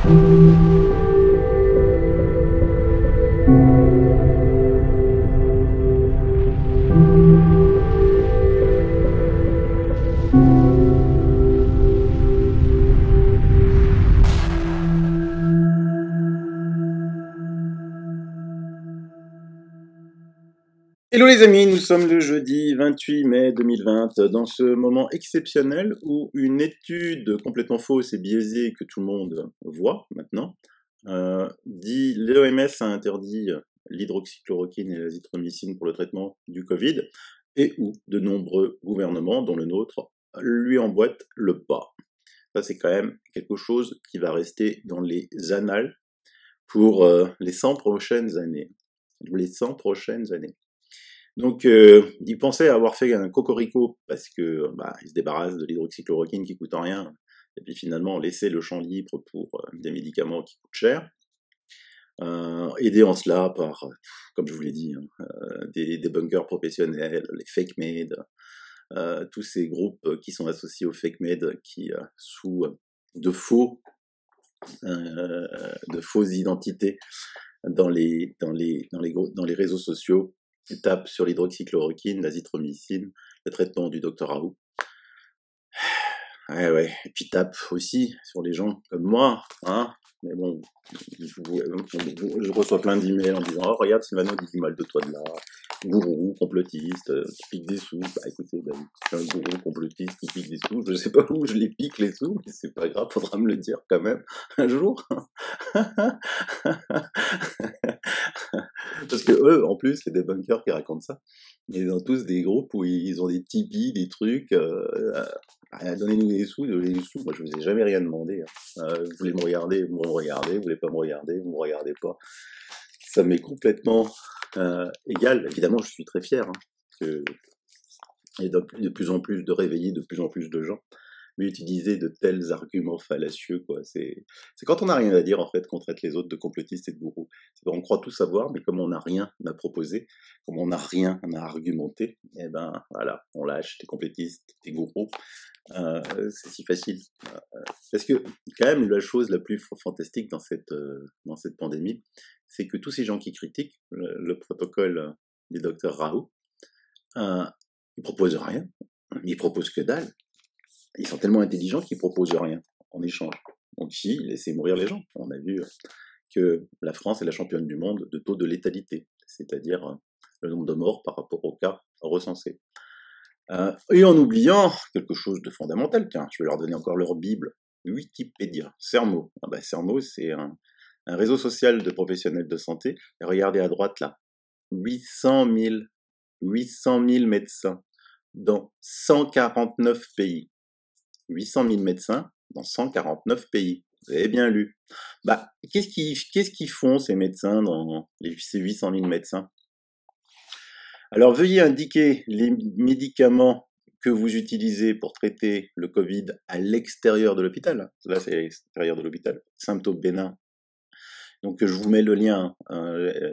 Hello les amis, nous sommes le jeudi 28 mai 2020, dans ce moment exceptionnel où une étude complètement fausse et biaisée que tout le monde voit maintenant, dit l'OMS a interdit l'hydroxychloroquine et l'azithromycine pour le traitement du Covid, et où de nombreux gouvernements, dont le nôtre, lui emboîtent le pas. Ça c'est quand même quelque chose qui va rester dans les annales pour les 100 prochaines années. Les 100 prochaines années. Donc, il pensait avoir fait un cocorico parce que il se débarrasse de l'hydroxychloroquine qui coûte rien, et puis finalement laisser le champ libre pour des médicaments qui coûtent cher, aidé en cela par, comme je vous l'ai dit, des bunkers professionnels, les fake made, tous ces groupes qui sont associés aux fake made qui, sous de fausses identités dans les réseaux sociaux, tape sur l'hydroxychloroquine, l'azithromycine, le traitement du Dr Raoult. Ouais, et puis tape aussi sur les gens comme moi, hein. Mais bon, je reçois plein d'emails en disant « Oh, regarde, Sylvano dit du mal de toi de là, gourou, complotiste, qui pique des sous. » Bah écoutez, je suis un gourou complotiste qui pique des sous, je sais pas où je les pique les sous, mais c'est pas grave, faudra me le dire quand même, un jour. Parce que eux, en plus, c'est des bunkers qui racontent ça. Ils ont tous des groupes où ils ont des Tipeee, des trucs, donnez-nous des sous, moi je vous ai jamais rien demandé. Vous voulez me regarder, vous me regardez, vous voulez pas me regarder, vous me regardez pas. Ça m'est complètement égal. Évidemment, je suis très fier que il y ait de plus en plus de réveillés, de plus en plus de gens, mais utiliser de tels arguments fallacieux, quoi. C'est quand on n'a rien à dire, en fait, qu'on traite les autres de complotistes et de gourous. On croit tout savoir, mais comme on n'a rien à proposer, comme on n'a rien à argumenter, eh ben, voilà, on lâche, t'es complotistes, t'es gourous. C'est si facile. Parce que, quand même, la chose la plus fantastique dans cette pandémie, c'est que tous ces gens qui critiquent le protocole du docteur Raoult, ils proposent rien, ils proposent que dalle. Ils sont tellement intelligents qu'ils proposent rien en échange. Donc ici, laissez mourir les gens. On a vu que la France est la championne du monde de taux de létalité, c'est-à-dire le nombre de morts par rapport aux cas recensés. Et en oubliant quelque chose de fondamental, tiens, je vais leur donner encore leur Bible, Wikipédia, Sermo. Sermo, c'est un réseau social de professionnels de santé. Et regardez à droite là, 800 000 médecins dans 149 pays. 800 000 médecins dans 149 pays. Vous avez bien lu. Qu'est-ce qu'ils font ces médecins dans ces 800 000 médecins? Alors, veuillez indiquer les médicaments que vous utilisez pour traiter le Covid à l'extérieur de l'hôpital. Là, c'est à l'extérieur de l'hôpital. Symptômes bénins. Donc, je vous mets le lien.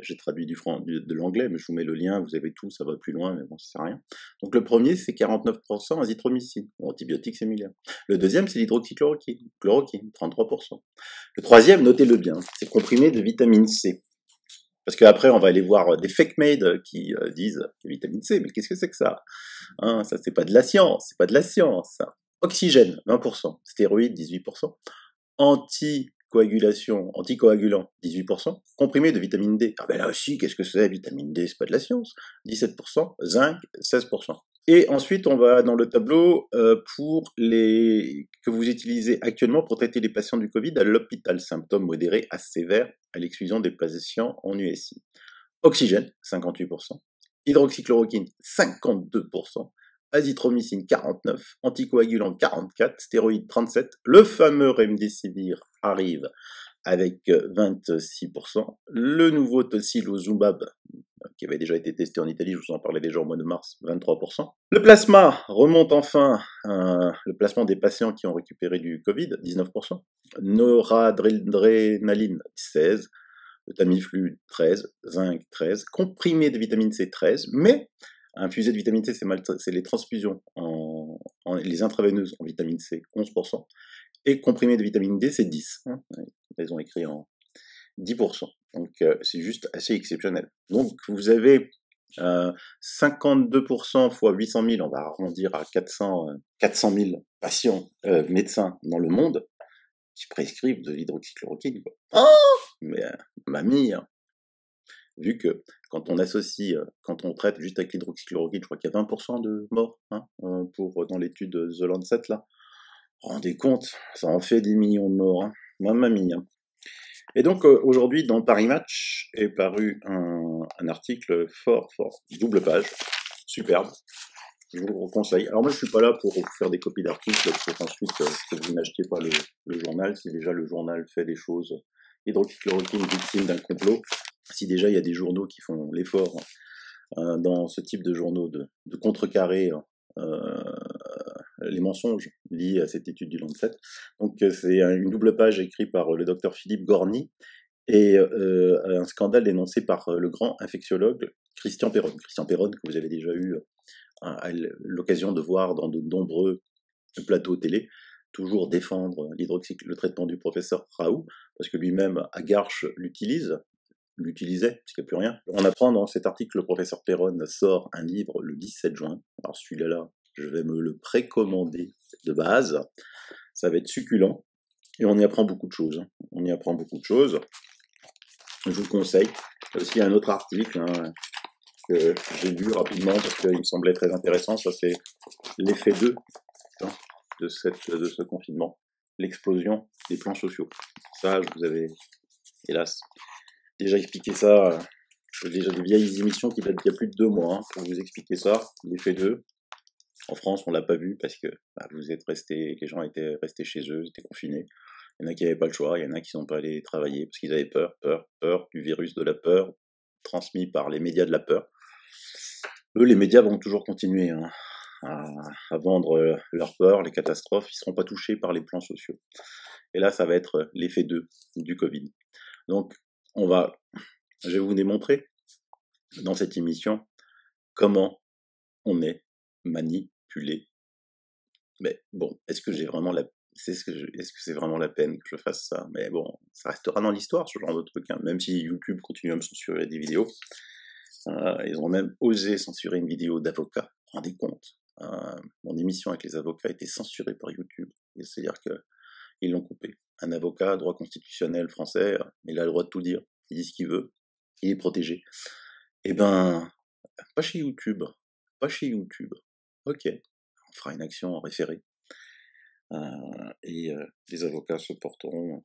J'ai traduit de l'anglais, mais je vous mets le lien. Vous avez tout, ça va plus loin, mais bon, ça sert à rien. Donc, le premier, c'est 49% azithromycine. Bon, antibiotique, c'est milliard. Le deuxième, c'est l'hydroxychloroquine, 33%. Le troisième, notez-le bien, c'est comprimé de vitamine C. Parce qu'après, on va aller voir des fake made qui disent vitamine C, mais qu'est-ce que c'est que ça? Ça, c'est pas de la science, c'est pas de la science. Oxygène, 20%. Stéroïdes, 18%. Anticoagulant, 18%, comprimé de vitamine D. Là aussi, qu'est-ce que c'est, vitamine D, c'est pas de la science. 17%, zinc, 16%. Et ensuite, on va dans le tableau pour que vous utilisez actuellement pour traiter les patients du Covid à l'hôpital, symptômes modérés à sévères à l'exclusion des patients en USI. Oxygène, 58%. Hydroxychloroquine, 52%. Azithromycine 49, anticoagulant 44, stéroïdes 37, le fameux Remdesivir arrive avec 26%, le nouveau Tocilizumab qui avait déjà été testé en Italie, je vous en parlais déjà au mois de mars, 23%. Le plasma remonte enfin, le plasma des patients qui ont récupéré du Covid, 19%. Noradrénaline, 16%. Le Tamiflu, 13%. Zinc, 13%. Comprimé de vitamine C, 13%. Mais infusé de vitamine C, c'est les transfusions, les intraveineuses en vitamine C, 11%. Et comprimé de vitamine D, c'est 10%. Ils ont écrit en 10%. Donc c'est juste assez exceptionnel. Donc vous avez 52% fois 800 000, on va arrondir à 400 000 patients, médecins dans le monde, qui prescrivent de l'hydroxychloroquine. Oh, mais mamie, hein. Vu que quand on associe, quand on traite juste avec l'hydroxychloroquine, je crois qu'il y a 20% de morts, hein, dans l'étude de The Lancet, là. Rendez compte, ça en fait 10 millions de morts, hein. Mamma mia. Et donc aujourd'hui, dans Paris Match, est paru un article fort, double page, superbe. Je vous le conseille. Alors moi, je suis pas là pour vous faire des copies d'articles, pour qu'ensuite que vous n'achetiez pas le journal, si déjà le journal fait des choses, hydroxychloroquine victime d'un complot, si déjà il y a des journaux qui font l'effort dans ce type de journaux de contrecarrer les mensonges liés à cette étude du Lancet. Donc c'est une double page écrite par le docteur Philippe Gorny et un scandale dénoncé par le grand infectiologue Christian Perron. Christian Perron, que vous avez déjà eu l'occasion de voir dans de nombreux plateaux télé, toujours défendre le traitement du professeur Raoult, parce que lui-même, à Garches, l'utilisait, parce qu'il n'y a plus rien. On apprend dans cet article que le professeur Perron sort un livre le 17 juin. Alors celui-là, je vais me le précommander de base. Ça va être succulent. Et on y apprend beaucoup de choses. On y apprend beaucoup de choses. Je vous le conseille. Il y a aussi un autre article que j'ai lu rapidement parce qu'il me semblait très intéressant. Ça, c'est l'effet 2 de ce confinement. L'explosion des plans sociaux. Ça, je vous avais, hélas, déjà expliqué ça. J'ai déjà des vieilles émissions qui datent d'il y a plus de 2 mois pour vous expliquer ça. L'effet 2. En France, on l'a pas vu parce que les gens étaient restés chez eux, étaient confinés. Il y en a qui n'avaient pas le choix, il y en a qui sont pas allés travailler parce qu'ils avaient peur du virus de la peur, transmis par les médias de la peur. Eux, les médias vont toujours continuer à vendre leur peur, les catastrophes, ils seront pas touchés par les plans sociaux. Et là, ça va être l'effet 2 du Covid. Donc, je vais vous démontrer dans cette émission comment on est manipulé. Mais bon, est-ce que c'est vraiment la peine que je fasse ça? Mais bon, ça restera dans l'histoire, ce genre de truc, hein. Même si YouTube continue à me censurer des vidéos. Ils ont même osé censurer une vidéo d'avocat. Rendez compte. Mon émission avec les avocats a été censurée par YouTube. C'est-à-dire qu'ils l'ont coupé. Un avocat, droit constitutionnel français, il a le droit de tout dire. Il dit ce qu'il veut. Il est protégé. Eh ben, pas chez YouTube. Pas chez YouTube. Ok, on fera une action en référé. Et les avocats se porteront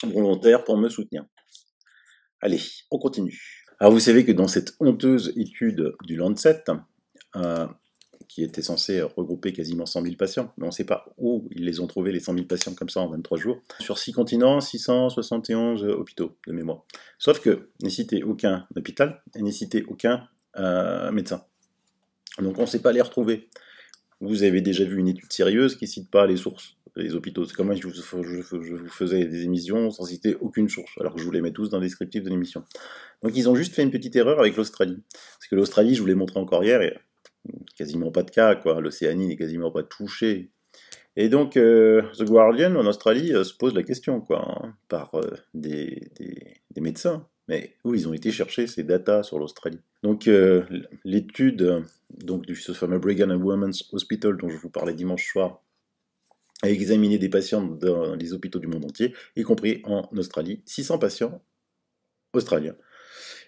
volontaires pour me soutenir. Allez, on continue. Alors vous savez que dans cette honteuse étude du Lancet, qui était censée regrouper quasiment 100 000 patients, mais on ne sait pas où ils les ont trouvés, les 100 000 patients comme ça en 23 jours, sur 6 continents, 671 hôpitaux de mémoire. Sauf que n'y citait aucun hôpital et n'y citait aucun médecin. Donc on ne sait pas les retrouver. Vous avez déjà vu une étude sérieuse qui ne cite pas les sources, les hôpitaux. C'est comme moi, je vous faisais des émissions sans citer aucune source, alors que je vous les mets tous dans le descriptif de l'émission. Donc ils ont juste fait une petite erreur avec l'Australie. Parce que l'Australie, je vous l'ai montré encore hier, et quasiment pas de cas, quoi. L'Océanie n'est quasiment pas touchée. Et donc, The Guardian, en Australie, se pose la question, quoi, hein, par des médecins. Mais où ils ont été chercher ces datas sur l'Australie? Donc, l'étude de ce fameux Brigham and Women's Hospital dont je vous parlais dimanche soir a examiné des patients dans les hôpitaux du monde entier, y compris en Australie. 600 patients australiens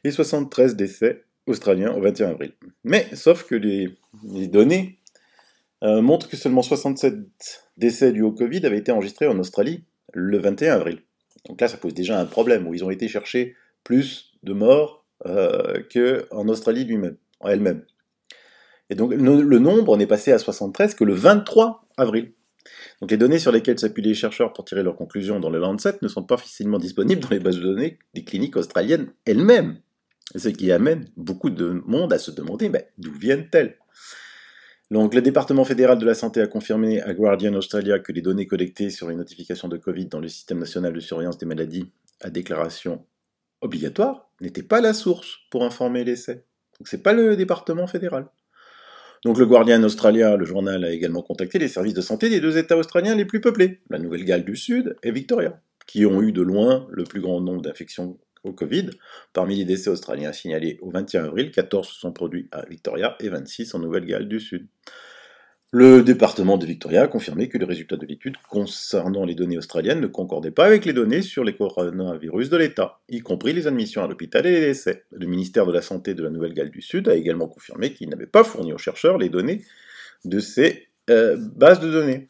et 73 décès australiens au 21 avril. Mais, sauf que les données montrent que seulement 67 décès dus au Covid avaient été enregistrés en Australie le 21 avril. Donc là, ça pose déjà un problème, où ils ont été chercher plus de morts qu'en Australie en elle-même. Et donc le nombre n'est passé à 73 que le 23 avril. Donc les données sur lesquelles s'appuient les chercheurs pour tirer leurs conclusions dans le Lancet ne sont pas facilement disponibles dans les bases de données des cliniques australiennes elles-mêmes. Ce qui amène beaucoup de monde à se demander d'où viennent-elles. Donc, le département fédéral de la santé a confirmé à Guardian Australia que les données collectées sur les notifications de Covid dans le système national de surveillance des maladies à déclaration obligatoire n'étaient pas la source pour informer l'essai. Donc, c'est pas le département fédéral. Donc, le Guardian Australia, le journal, a également contacté les services de santé des 2 États australiens les plus peuplés, la Nouvelle-Galles du Sud et Victoria, qui ont eu de loin le plus grand nombre d'infections au Covid. Parmi les décès australiens signalés au 21 avril, 14 se sont produits à Victoria et 26 en Nouvelle-Galles du Sud. Le département de Victoria a confirmé que les résultats de l'étude concernant les données australiennes ne concordaient pas avec les données sur les coronavirus de l'État, y compris les admissions à l'hôpital et les décès. Le ministère de la Santé de la Nouvelle-Galles du Sud a également confirmé qu'il n'avait pas fourni aux chercheurs les données de ces bases de données.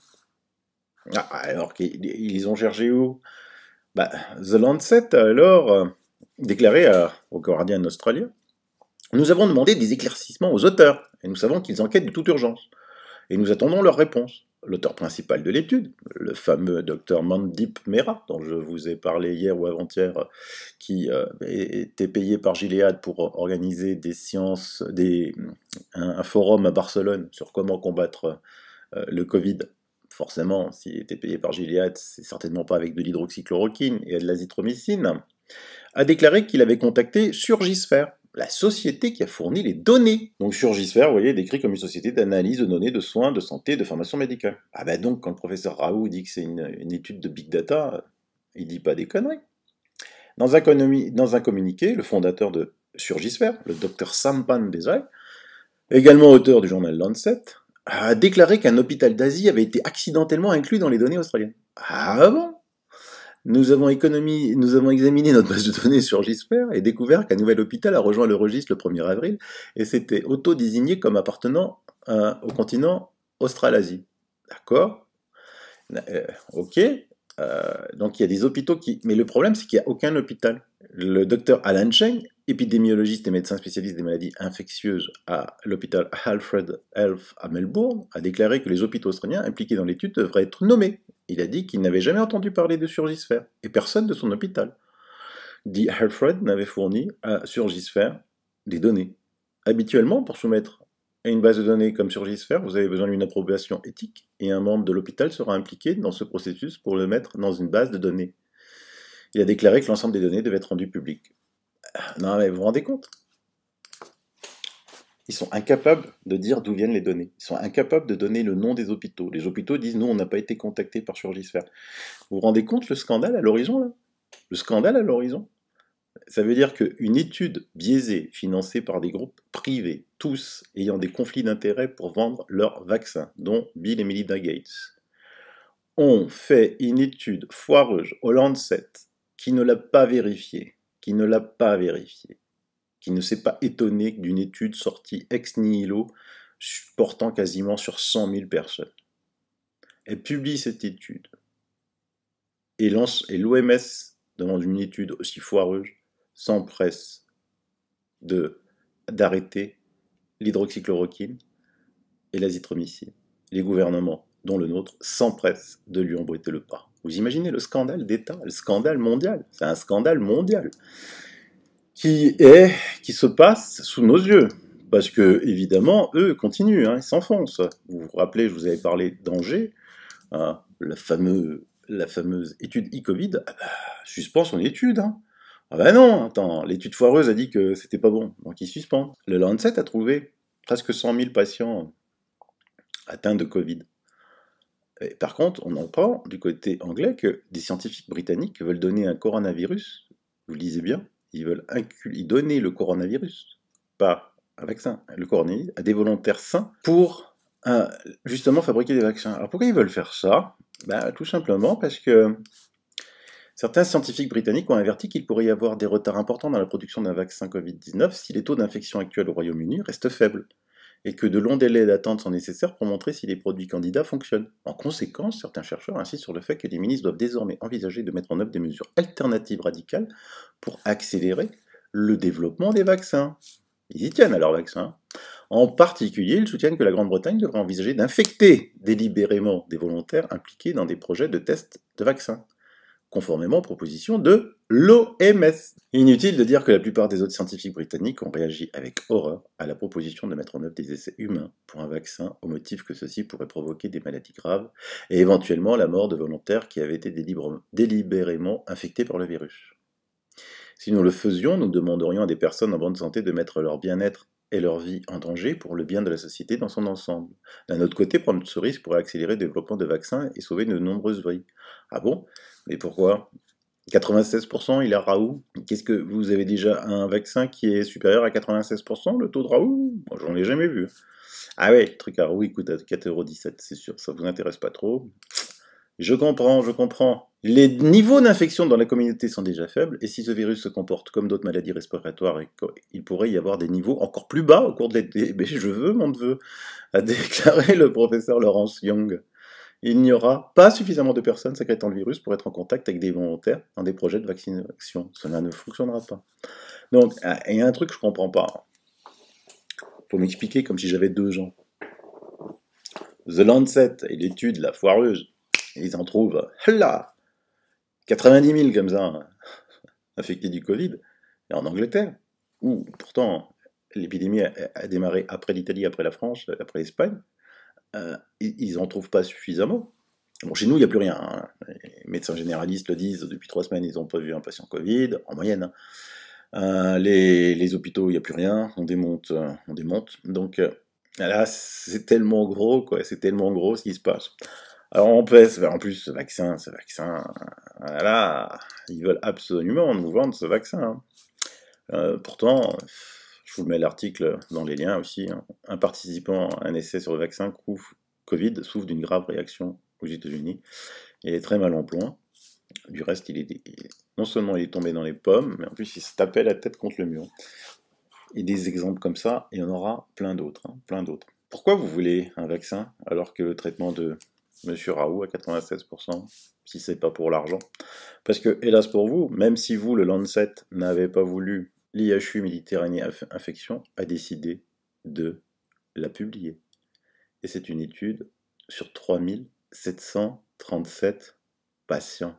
Alors qu'ils ont cherché où? The Lancet a alors déclaré au Guardian australien: nous avons demandé des éclaircissements aux auteurs, et nous savons qu'ils enquêtent de toute urgence. Et nous attendons leur réponse. L'auteur principal de l'étude, le fameux Dr Mandip Mehra, dont je vous ai parlé hier ou avant-hier, qui était payé par Gilead pour organiser un forum à Barcelone sur comment combattre le Covid. Forcément, s'il était payé par Gilead, c'est certainement pas avec de l'hydroxychloroquine et de l'azithromycine, a déclaré qu'il avait contacté Surgisphère, la société qui a fourni les données. Donc Surgisphère, vous voyez, est décrit comme une société d'analyse de données de soins, de santé, de formation médicale. Donc quand le professeur Raoult dit que c'est une étude de big data, il dit pas des conneries. Dans un communiqué, le fondateur de Surgisphère, le Dr Sampan Desai, également auteur du journal Lancet, a déclaré qu'un hôpital d'Asie avait été accidentellement inclus dans les données australiennes. Ah bon? Nous avons examiné notre base de données sur Surgisphère et découvert qu'un nouvel hôpital a rejoint le registre le 1er avril et s'était auto-désigné comme appartenant au continent Australasie. D'accord? Ok. Donc il y a des hôpitaux Mais le problème, c'est qu'il n'y a aucun hôpital. Le docteur Alan Cheng, épidémiologiste et médecin spécialiste des maladies infectieuses à l'hôpital Alfred Health à Melbourne, a déclaré que les hôpitaux australiens impliqués dans l'étude devraient être nommés. Il a dit qu'il n'avait jamais entendu parler de Surgisphère, et personne de son hôpital. Dit Alfred n'avait fourni à Surgisphère des données. Habituellement, pour soumettre à une base de données comme Surgisphère, vous avez besoin d'une approbation éthique, et un membre de l'hôpital sera impliqué dans ce processus pour le mettre dans une base de données. Il a déclaré que l'ensemble des données devaient être rendues publiques. Non mais vous vous rendez compte? Ils sont incapables de dire d'où viennent les données. Ils sont incapables de donner le nom des hôpitaux. Les hôpitaux disent « nous, on n'a pas été contactés par Surgisphère ». Vous vous rendez compte le scandale à l'horizon, là? Le scandale à l'horizon? Ça veut dire qu'une étude biaisée, financée par des groupes privés, tous ayant des conflits d'intérêts pour vendre leurs vaccins, dont Bill et Melinda Gates, ont fait une étude foireuse au Lancet qui ne l'a pas vérifiée, qui ne s'est pas étonné d'une étude sortie ex nihilo portant quasiment sur 100 000 personnes. Elle publie cette étude et l'OMS demande une étude aussi foireuse, s'empresse d'arrêter l'hydroxychloroquine et l'azithromycine. Les gouvernements, dont le nôtre, s'empressent de lui emboîter le pas. Vous imaginez le scandale d'État, le scandale mondial, c'est un scandale mondial qui se passe sous nos yeux. Parce que, évidemment, eux continuent, ils s'enfoncent. Vous vous rappelez, je vous avais parlé d'Angers, la fameuse étude e-Covid, suspend son étude. Non, attends, l'étude foireuse a dit que c'était pas bon, donc il suspend. Le Lancet a trouvé presque 100 000 patients atteints de Covid. Et par contre, on entend du côté anglais que des scientifiques britanniques veulent donner un coronavirus, vous le lisez bien, ils veulent donner le coronavirus, pas un vaccin, le coronavirus, à des volontaires sains pour justement fabriquer des vaccins. Alors pourquoi ils veulent faire ça? Tout simplement parce que certains scientifiques britanniques ont averti qu'il pourrait y avoir des retards importants dans la production d'un vaccin Covid-19 si les taux d'infection actuels au Royaume-Uni restent faibles, et que de longs délais d'attente sont nécessaires pour montrer si les produits candidats fonctionnent. En conséquence, certains chercheurs insistent sur le fait que les ministres doivent désormais envisager de mettre en œuvre des mesures alternatives radicales pour accélérer le développement des vaccins. Ils y tiennent à leurs vaccins. En particulier, ils soutiennent que la Grande-Bretagne devrait envisager d'infecter délibérément des volontaires impliqués dans des projets de tests de vaccins, conformément aux propositions de l'OMS. Inutile de dire que la plupart des autres scientifiques britanniques ont réagi avec horreur à la proposition de mettre en œuvre des essais humains pour un vaccin au motif que ceci pourrait provoquer des maladies graves et éventuellement la mort de volontaires qui avaient été délibérément infectés par le virus. Si nous le faisions, nous demanderions à des personnes en bonne santé de mettre leur bien-être et leur vie en danger pour le bien de la société dans son ensemble. D'un autre côté, prendre ce risque pourrait accélérer le développement de vaccins et sauver de nombreuses vies. Ah bon? Mais pourquoi? 96%, il a Raoult. Qu'est-ce que vous avez déjà un vaccin qui est supérieur à 96%, le taux de Raoult? Moi, j'en ai jamais vu. Ah ouais, le truc à Raoult, il coûte à 4,17 €, c'est sûr, ça vous intéresse pas trop. Je comprends, je comprends. Les niveaux d'infection dans la communauté sont déjà faibles, et si ce virus se comporte comme d'autres maladies respiratoires, il pourrait y avoir des niveaux encore plus bas au cours de l'été. Mais je veux mon neveu, a déclaré le professeur Laurence Young. Il n'y aura pas suffisamment de personnes sécrétant le virus pour être en contact avec des volontaires dans des projets de vaccination. Cela ne fonctionnera pas. Donc, il y a un truc que je comprends pas. Faut m'expliquer comme si j'avais 2 ans. The Lancet et l'étude, la foireuse, ils en trouvent, là, 90 000 comme ça, infectés du Covid, et en Angleterre, où pourtant l'épidémie a démarré après l'Italie, après la France, après l'Espagne, ils n'en trouvent pas suffisamment. Bon, chez nous, il n'y a plus rien. Hein. Les médecins généralistes le disent, depuis 3 semaines, ils n'ont pas vu un patient Covid, en moyenne. Hein. Les hôpitaux, il n'y a plus rien, on démonte. Donc là, c'est tellement gros, quoi, c'est tellement gros ce qui se passe. Alors en plus, ce vaccin, voilà, ils veulent absolument nous vendre ce vaccin. Hein. Pourtant, je vous mets l'article dans les liens aussi. Hein. Un participant à un essai sur le vaccin Covid souffre d'une grave réaction aux États-Unis. Il est très mal en point. Du reste, non seulement il est tombé dans les pommes, mais en plus il se tapait la tête contre le mur. Et des exemples comme ça, il y en aura plein d'autres. Hein, plein d'autres. Pourquoi vous voulez un vaccin alors que le traitement de Monsieur Raoult à 96%, si c'est pas pour l'argent? Parce que, hélas pour vous, même si vous, le Lancet, n'avez pas voulu, l'IHU Méditerranée Infection a décidé de la publier. Et c'est une étude sur 3737 patients.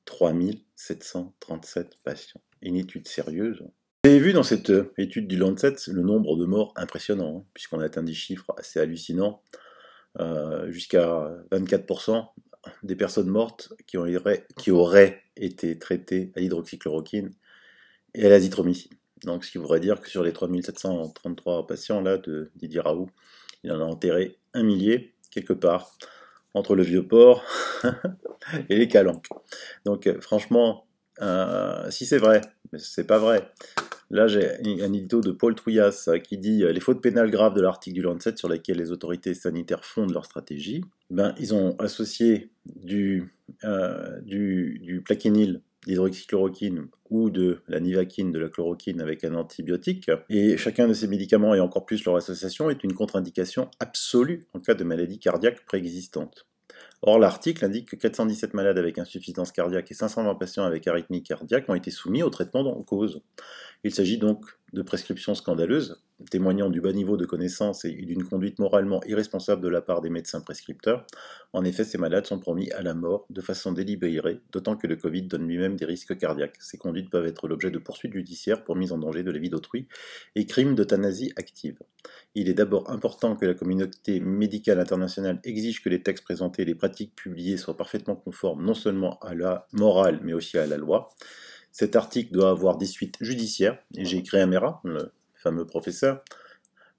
3737 patients. Une étude sérieuse. Vous avez vu dans cette étude du Lancet le nombre de morts impressionnant, hein, puisqu'on atteint des chiffres assez hallucinants. Jusqu'à 24% des personnes mortes qui auraient été traitées à l'hydroxychloroquine et à l'azithromycine. Donc ce qui voudrait dire que sur les 3733 patients là de Didier Raoult, il en a enterré un millier quelque part entre le Vieux-Port et les Calanques. Donc franchement, si c'est vrai, mais c'est pas vrai. Là, j'ai un édito de Paul Trouillas qui dit les fautes pénales graves de l'article du Lancet sur lesquelles les autorités sanitaires fondent leur stratégie. Ils ont associé du plaquenil, l'hydroxychloroquine ou de la nivaquine, de la chloroquine avec un antibiotique. Et chacun de ces médicaments, et encore plus leur association, est une contre-indication absolue en cas de maladie cardiaque préexistante. Or, l'article indique que 417 malades avec insuffisance cardiaque et 520 patients avec arythmie cardiaque ont été soumis au traitement en cause. Il s'agit donc de prescriptions scandaleuses, témoignant du bas niveau de connaissance et d'une conduite moralement irresponsable de la part des médecins prescripteurs. En effet, ces malades sont promis à la mort de façon délibérée, d'autant que le Covid donne lui-même des risques cardiaques. Ces conduites peuvent être l'objet de poursuites judiciaires pour mise en danger de la vie d'autrui et crimes d'euthanasie active. Il est d'abord important que la communauté médicale internationale exige que les textes présentés et les pratiques publiées soient parfaitement conformes non seulement à la morale mais aussi à la loi. Cet article doit avoir des suites judiciaires, et j'ai écrit à Mera, le fameux professeur,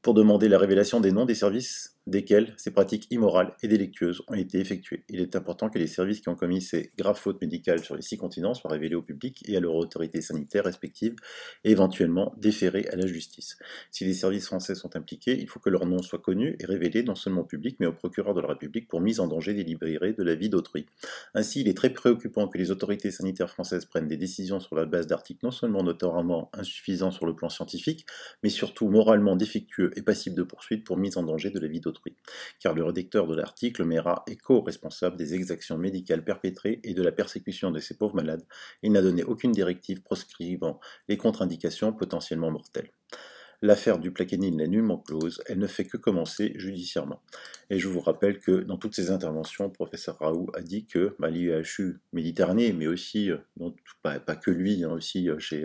pour demander la révélation des noms des services desquels ces pratiques immorales et délictueuses ont été effectuées. Il est important que les services qui ont commis ces graves fautes médicales sur les 6 continents soient révélés au public et à leurs autorités sanitaires respectives et éventuellement déférés à la justice. Si les services français sont impliqués, il faut que leurs noms soient connus et révélés non seulement au public mais au procureur de la République pour mise en danger délibérée de la vie d'autrui. Ainsi, il est très préoccupant que les autorités sanitaires françaises prennent des décisions sur la base d'articles non seulement notoirement insuffisants sur le plan scientifique, mais surtout moralement défectueux et passibles de poursuite pour mise en danger de la vie d'autrui. Car le rédacteur de l'article, Mera, est co-responsable des exactions médicales perpétrées et de la persécution de ces pauvres malades. Il n'a donné aucune directive proscrivant les contre-indications potentiellement mortelles. L'affaire du plaquenil n'est nullement close, elle ne fait que commencer judiciairement. Et je vous rappelle que dans toutes ses interventions, le professeur Raoult a dit que l'IHU Méditerranée, mais aussi, pas que lui, hein, aussi chez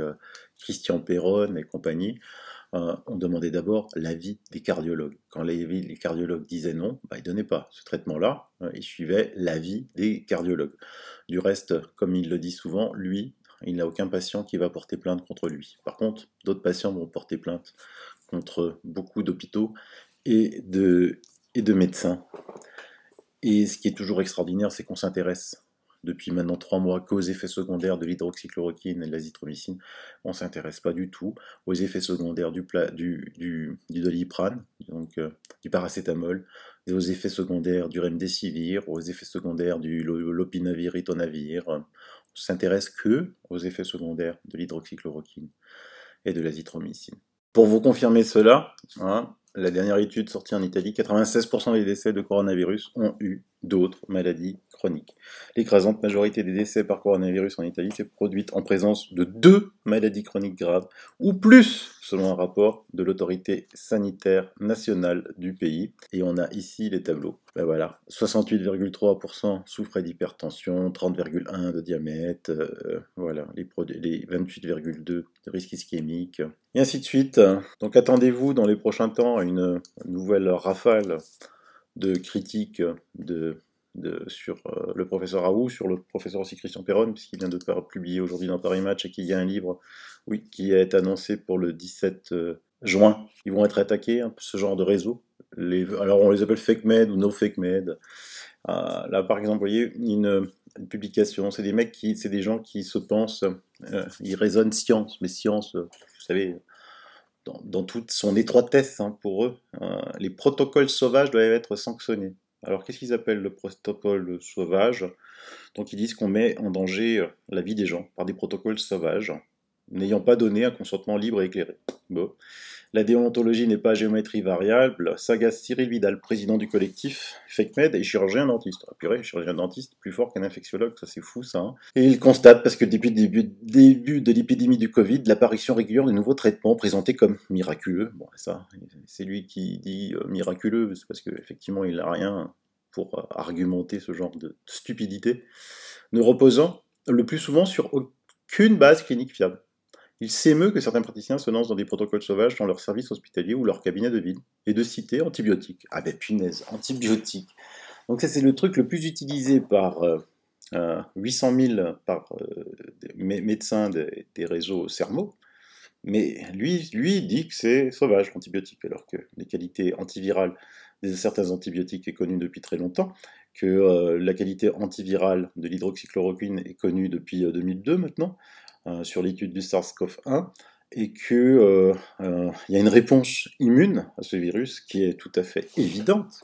Christian Perron et compagnie, on demandait d'abord l'avis des cardiologues. Quand les cardiologues disaient non, ils ne donnaient pas ce traitement-là, ils suivaient l'avis des cardiologues. Du reste, comme il le dit souvent, lui, il n'a aucun patient qui va porter plainte contre lui. Par contre, d'autres patients vont porter plainte contre beaucoup d'hôpitaux et de médecins. Et ce qui est toujours extraordinaire, c'est qu'on s'intéresse depuis maintenant 3 mois qu'aux effets secondaires de l'hydroxychloroquine et de l'azithromycine. On ne s'intéresse pas du tout aux effets secondaires du Doliprane, donc du paracétamol, et aux effets secondaires du remdesivir, aux effets secondaires du lopinavir, ritonavir. On s'intéresse que aux effets secondaires de l'hydroxychloroquine et de l'azithromycine. Pour vous confirmer cela, hein, la dernière étude sortie en Italie, 96% des décès de coronavirus ont eu d'autres maladies chroniques. L'écrasante majorité des décès par coronavirus en Italie s'est produite en présence de 2 maladies chroniques graves, ou plus, selon un rapport de l'autorité sanitaire nationale du pays. Et on a ici les tableaux. Ben voilà, 68,3% souffraient d'hypertension, 30,1% de diabète, voilà, les 28,2% de risque ischémique, et ainsi de suite. Donc attendez-vous dans les prochains temps à une nouvelle rafale de critiques sur le professeur Raoult, sur le professeur aussi Christian Perron, puisqu'il vient de publier aujourd'hui dans Paris Match et qu'il y a un livre qui est annoncé pour le 17 juin. Ils vont être attaqués, hein, ce genre de réseau. Alors on les appelle fake med ou no fake med. Là par exemple, vous voyez, une publication, c'est des gens qui se pensent, ils raisonnent science, mais science, vous savez, dans toute son étroitesse, hein, pour eux, les protocoles sauvages doivent être sanctionnés. Alors qu'est-ce qu'ils appellent le protocole sauvage? Donc ils disent qu'on met en danger la vie des gens par des protocoles sauvages, n'ayant pas donné un consentement libre et éclairé. Bon. La déontologie n'est pas géométrie variable. S'agace Cyril Vidal, président du collectif FakeMed et chirurgien dentiste. Ah, purée, chirurgien dentiste, plus fort qu'un infectiologue, ça c'est fou ça. Hein. Et il constate, parce que depuis le début de l'épidémie du Covid, l'apparition régulière de nouveaux traitements présentés comme miraculeux. Bon, ça, c'est lui qui dit miraculeux, c'est parce qu'effectivement il n'a rien pour argumenter ce genre de stupidité, ne reposant le plus souvent sur aucune base clinique fiable. Il s'émeut que certains praticiens se lancent dans des protocoles sauvages dans leur service hospitalier ou leur cabinet de ville, et de citer antibiotiques. Ah ben punaise, antibiotiques. Donc ça c'est le truc le plus utilisé par 800 000 médecins des réseaux Sermo, mais lui dit que c'est sauvage l'antibiotique, alors que les qualités antivirales de certains antibiotiques est connue depuis très longtemps, que la qualité antivirale de l'hydroxychloroquine est connue depuis 2002 maintenant, sur l'étude du SARS-CoV-1, et qu'il y a une réponse immune à ce virus qui est tout à fait évidente,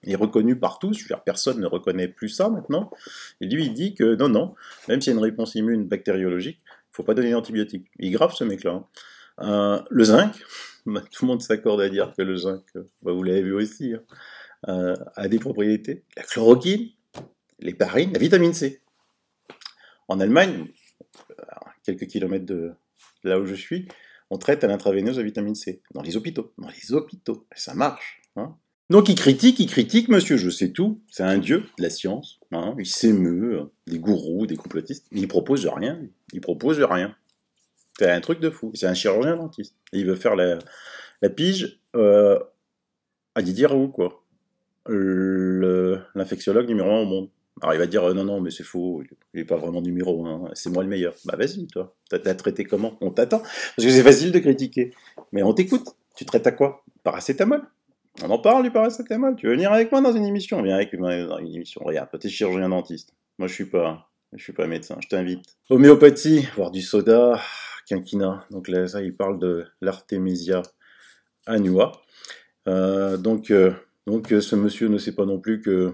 et reconnue par tous. Je veux dire, personne ne reconnaît plus ça maintenant. Et lui, il dit que non, même s'il y a une réponse immune bactériologique, il ne faut pas donner d'antibiotiques. Il est grave ce mec-là. Hein. Le zinc, tout le monde s'accorde à dire que le zinc, vous l'avez vu aussi, hein, a des propriétés. La chloroquine, l'héparine, la vitamine C. En Allemagne, à quelques kilomètres de là où je suis, on traite à l'intraveineuse la vitamine C, dans les hôpitaux, et ça marche. Hein. Donc il critique, monsieur, je sais tout, c'est un dieu de la science, hein. Il s'émeut des gourous, des complotistes, mais il propose rien, C'est un truc de fou, c'est un chirurgien dentiste, et il veut faire la pige à Didier Raoult, quoi, l'infectiologue numéro 1 au monde. Alors il va dire non, mais c'est faux, il est pas vraiment numéro 1, c'est moi le meilleur. Bah vas-y, toi, t'as traité comment? On t'attend, parce que c'est facile de critiquer. Mais on t'écoute, tu traites à quoi? Paracétamol. On en parle du paracétamol, tu veux venir avec moi dans une émission? Viens avec moi dans une émission, regarde, toi t'es chirurgien dentiste. Moi je suis pas médecin, je t'invite. Homéopathie, voire du soda, quinquina. Donc là, ça, il parle de l'Artemisia annua. Donc ce monsieur ne sait pas non plus que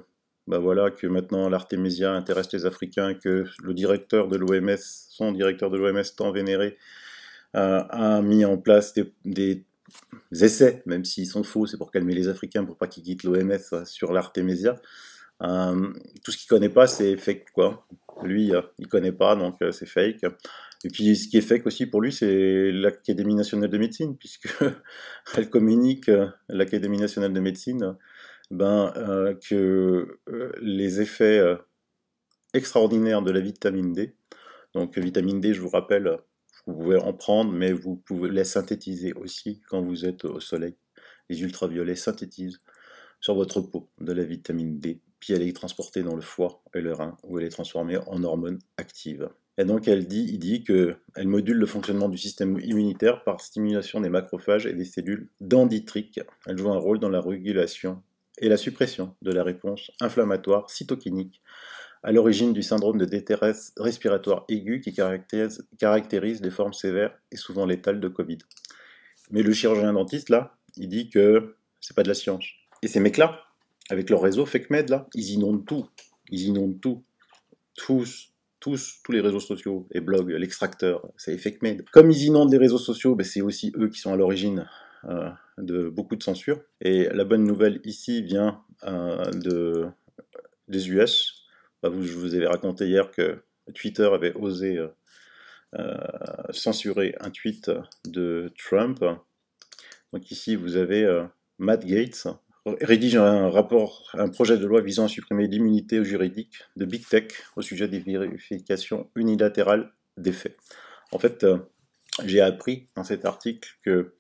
que maintenant l'Artémisia intéresse les Africains, que le directeur de l'OMS, son directeur de l'OMS tant vénéré, a mis en place des essais, même s'ils sont faux, c'est pour calmer les Africains, pour pas qu'ils quittent l'OMS sur l'Artémisia. Tout ce qu'il connaît pas, c'est fake, quoi. Lui, il connaît pas, donc c'est fake. Et puis, ce qui est fake aussi pour lui, c'est l'Académie nationale de médecine, puisque elle communique, l'Académie nationale de médecine, que les effets extraordinaires de la vitamine D, donc vitamine D, je vous rappelle, vous pouvez en prendre, mais vous pouvez la synthétiser aussi quand vous êtes au soleil. Les ultraviolets synthétisent sur votre peau de la vitamine D, puis elle est transportée dans le foie et le rein, où elle est transformée en hormones actives. Et donc il dit qu'elle module le fonctionnement du système immunitaire par stimulation des macrophages et des cellules dendritiques. Elle joue un rôle dans la régulation et la suppression de la réponse inflammatoire cytokinique à l'origine du syndrome de détresse respiratoire aiguë qui caractérise les formes sévères et souvent létales de Covid. Mais le chirurgien dentiste, là, il dit que c'est pas de la science. Et ces mecs-là, avec leur réseau FakeMed, là, ils inondent tout. Ils inondent tout. Tous les réseaux sociaux, les blogs, l'extracteur, c'est FakeMed. Comme ils inondent les réseaux sociaux, ben c'est aussi eux qui sont à l'origine de beaucoup de censure. Et la bonne nouvelle ici vient des US. Je vous avais raconté hier que Twitter avait osé censurer un tweet de Trump. Donc ici, vous avez Matt Gaetz rédige un projet de loi visant à supprimer l'immunité juridique de Big Tech au sujet des vérifications unilatérales des faits. En fait, j'ai appris dans cet article que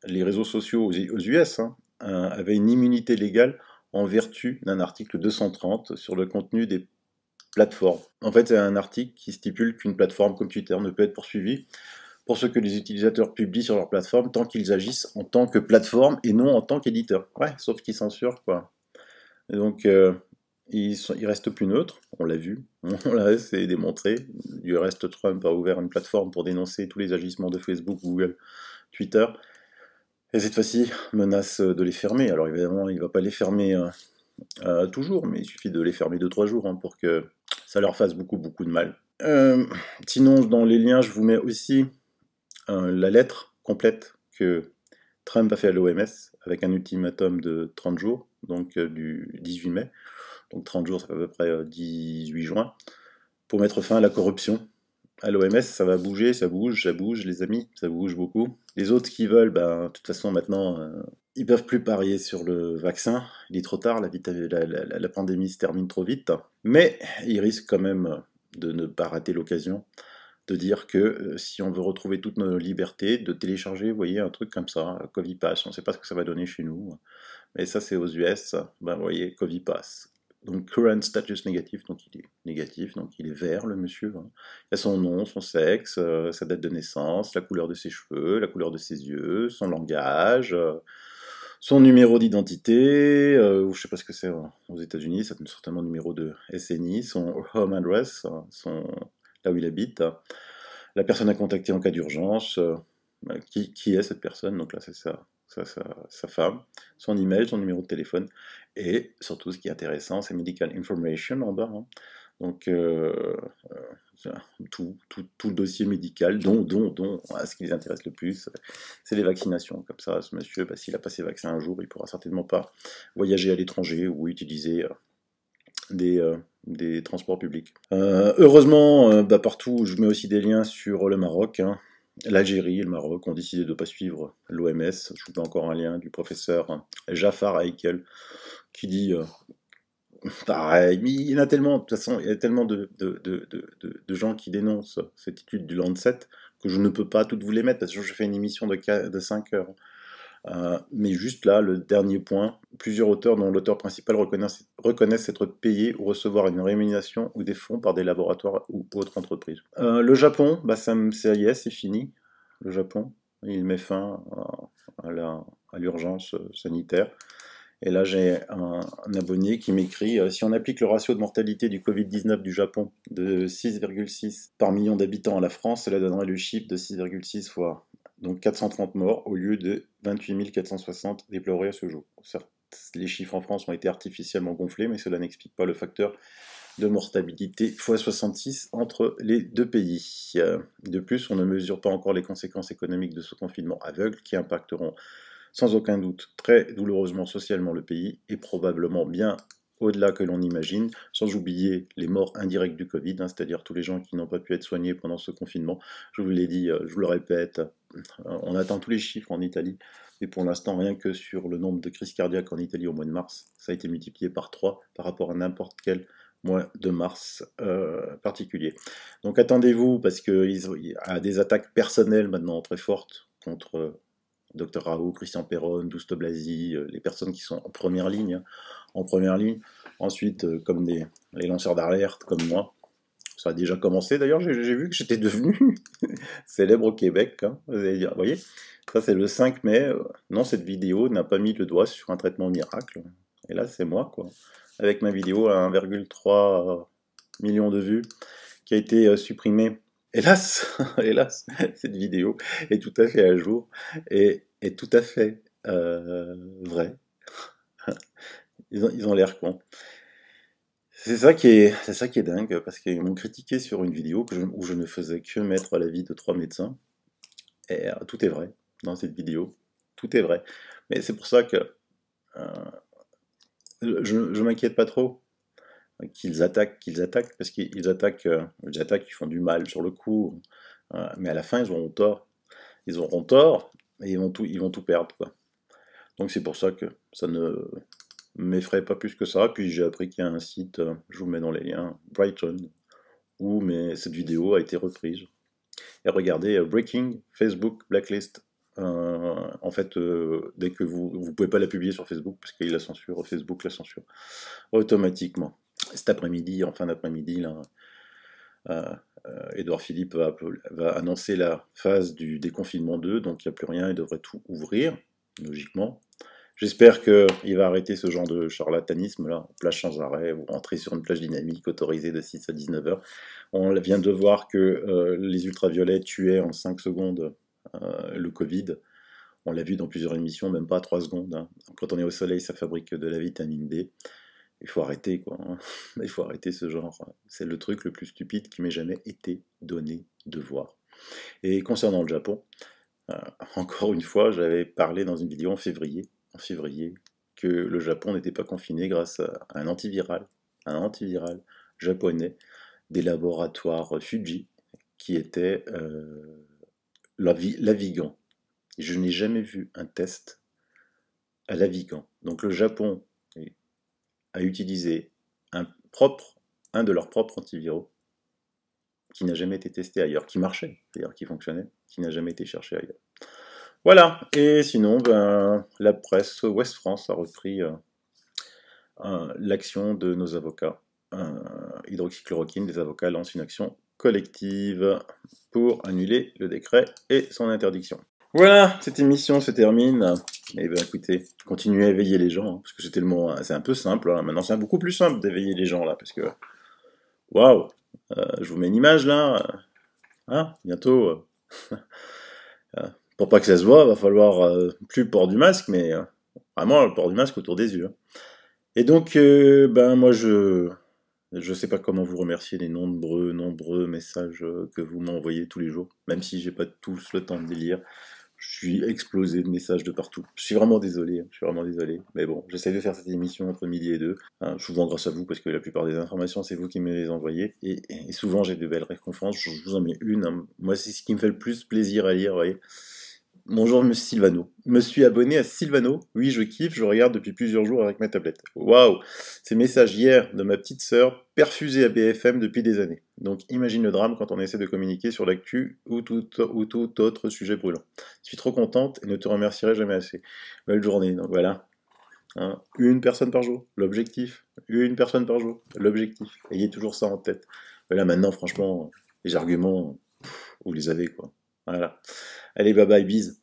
les réseaux sociaux aux US avaient une immunité légale en vertu d'un article 230 sur le contenu des plateformes. En fait, c'est un article qui stipule qu'une plateforme comme Twitter ne peut être poursuivie pour ce que les utilisateurs publient sur leur plateforme tant qu'ils agissent en tant que plateforme et non en tant qu'éditeur. Ouais, sauf qu'ils censurent, quoi. Et donc, ils restent plus neutres, on l'a vu, c'est démontré. Du reste, Trump a ouvert une plateforme pour dénoncer tous les agissements de Facebook, Google, Twitter, et cette fois-ci, menace de les fermer. Alors évidemment, il ne va pas les fermer toujours, mais il suffit de les fermer 2-3 jours pour que ça leur fasse beaucoup de mal. Sinon, dans les liens, je vous mets aussi la lettre complète que Trump a fait à l'OMS avec un ultimatum de 30 jours, donc du 18 mai, donc 30 jours, ça fait à peu près 18 juin, pour mettre fin à la corruption. À l'OMS, ça va bouger, ça bouge, les amis, ça bouge beaucoup. Les autres qui veulent, de toute façon, maintenant, ils peuvent plus parier sur le vaccin. Il est trop tard, la pandémie se termine trop vite. Mais ils risquent quand même de ne pas rater l'occasion de dire que si on veut retrouver toutes nos libertés, de télécharger, vous voyez, un truc comme ça, Covipass, on ne sait pas ce que ça va donner chez nous, mais ça c'est aux US, vous voyez, Covipass. Donc current status négatif, donc il est négatif, donc il est vert le monsieur. Il a son nom, son sexe, sa date de naissance, la couleur de ses cheveux, la couleur de ses yeux, son langage, son numéro d'identité, ou je sais pas ce que c'est aux États-Unis, c'est certainement numéro de SNI, son home address, là où il habite, la personne à contacter en cas d'urgence, qui est cette personne, donc là c'est sa femme, son email, son numéro de téléphone, et surtout ce qui est intéressant, c'est medical information en bas, donc tout le dossier médical, dont ce qui les intéresse le plus, c'est les vaccinations. Comme ça, ce monsieur, s'il a passé vaccin un jour, il pourra certainement pas voyager à l'étranger ou utiliser des transports publics. Heureusement, partout, je mets aussi des liens sur le Maroc. L'Algérie et le Maroc ont décidé de ne pas suivre l'OMS. Je vous mets encore un lien du professeur Jafar Haïkel qui dit pareil. Mais il y en a tellement, de toute façon, il y a tellement de gens qui dénoncent cette étude du Lancet que je ne peux pas toutes vous les mettre parce que je fais une émission de 5 heures. Mais juste là, le dernier point, plusieurs auteurs dont l'auteur principal reconnaissent être payés ou recevoir une rémunération ou des fonds par des laboratoires ou autres entreprises. Le Japon, ça y est, c'est fini. Le Japon, il met fin à l'urgence sanitaire. Et là, j'ai un abonné qui m'écrit si on applique le ratio de mortalité du Covid-19 du Japon de 6,6 par million d'habitants à la France, cela donnerait le chiffre de 6,6 fois. Donc 430 morts au lieu de 28 460 déplorés à ce jour. Certes, les chiffres en France ont été artificiellement gonflés, mais cela n'explique pas le facteur de mortalité x66 entre les deux pays. De plus, on ne mesure pas encore les conséquences économiques de ce confinement aveugle qui impacteront sans aucun doute très douloureusement socialement le pays et probablement bien au-delà que l'on imagine, sans oublier les morts indirectes du Covid, c'est-à-dire tous les gens qui n'ont pas pu être soignés pendant ce confinement. Je vous l'ai dit, je vous le répète, on atteint tous les chiffres en Italie, mais pour l'instant, rien que sur le nombre de crises cardiaques en Italie au mois de mars, ça a été multiplié par 3 par rapport à n'importe quel mois de mars particulier. Donc attendez-vous, parce qu'il y a des attaques personnelles maintenant très fortes contre Dr Raoult, Christian Perron, Douste Blasi, les personnes qui sont en première ligne. Ensuite, comme les lanceurs d'alerte, comme moi, ça a déjà commencé. D'ailleurs, j'ai vu que j'étais devenu célèbre au Québec. Vous allez dire, vous voyez, ça c'est le 5 mai. Non, cette vidéo n'a pas mis le doigt sur un traitement miracle. Et là, c'est moi, quoi. Avec ma vidéo à 1,3 millions de vues, qui a été supprimée. Hélas, hélas, cette vidéo est tout à fait à jour et est tout à fait vraie. Ils ont l'air cons. C'est ça qui est dingue, parce qu'ils m'ont critiqué sur une vidéo où je ne faisais que mettre l'avis de 3 médecins, et tout est vrai dans cette vidéo, tout est vrai. Mais c'est pour ça que je m'inquiète pas trop qu'ils attaquent, parce qu'ils attaquent, ils font du mal sur le coup, mais à la fin ils auront tort. Ils auront tort, et ils vont tout perdre, quoi. Donc c'est pour ça que ça ne m'effraie pas plus que ça. Puis j'ai appris qu'il y a un site, je vous mets dans les liens, Brighton, où cette vidéo a été reprise. Et regardez, Breaking Facebook Blacklist. En fait, dès que vous pouvez pas la publier sur Facebook, parce qu'il la censure, Facebook la censure automatiquement. Cet après-midi, en fin d'après-midi, là, Édouard Philippe va annoncer la phase du déconfinement 2, donc il n'y a plus rien, il devrait tout ouvrir, logiquement. J'espère qu'il va arrêter ce genre de charlatanisme, là, plage sans arrêt, vous rentrez sur une plage dynamique autorisée de 6 à 19 heures. On vient de voir que les ultraviolets tuaient en 5 secondes le Covid. On l'a vu dans plusieurs émissions, même pas 3 secondes. Hein. Quand on est au soleil, ça fabrique de la vitamine D. Il faut arrêter, quoi. Hein. Il faut arrêter ce genre. C'est le truc le plus stupide qui m'ait jamais été donné de voir. Et concernant le Japon, encore une fois, j'avais parlé dans une vidéo en février, que le Japon n'était pas confiné grâce à un antiviral japonais des laboratoires Fuji, qui était l'Avigan. Je n'ai jamais vu un test à l'Avigan. Donc le Japon a utilisé un de leurs propres antiviraux qui n'a jamais été testé ailleurs, qui marchait, c'est-à-dire qui fonctionnait, qui n'a jamais été cherché ailleurs. Voilà, et sinon, la presse Ouest France a repris l'action de nos avocats. Hydroxychloroquine, des avocats lancent une action collective pour annuler le décret et son interdiction. Voilà, cette émission se termine. Et bien écoutez, continuez à éveiller les gens, hein, parce que c'était le mot, c'est un peu simple, hein. Maintenant c'est beaucoup plus simple d'éveiller les gens là, parce que, waouh, je vous mets une image là, hein, bientôt, pour pas que ça se voit, va falloir plus le port du masque, mais vraiment le port du masque autour des yeux. Et donc, moi je sais pas comment vous remercier les nombreux messages que vous m'envoyez tous les jours, même si j'ai pas tous le temps de les lire. Je suis explosé de messages de partout. Je suis vraiment désolé, Mais bon, j'essaie de faire cette émission entre midi et 2, hein, souvent grâce à vous, parce que la plupart des informations, c'est vous qui me les envoyez. Et souvent, j'ai de belles récompenses. Je vous en mets une. Hein. Moi, c'est ce qui me fait le plus plaisir à lire, vous voyez. Bonjour, monsieur Sylvano. Me suis abonné à Sylvano. Oui, je kiffe, je regarde depuis plusieurs jours avec ma tablette. Waouh! Ces messages hier de ma petite sœur, perfusés à BFM depuis des années. Donc imagine le drame quand on essaie de communiquer sur l'actu ou tout autre sujet brûlant. Je suis trop contente et ne te remercierai jamais assez. Belle journée, donc voilà. Hein, une personne par jour, l'objectif. Une personne par jour, l'objectif. Ayez toujours ça en tête. Là maintenant, franchement, les arguments, vous les avez, quoi. Voilà. Allez, bye bye, bise.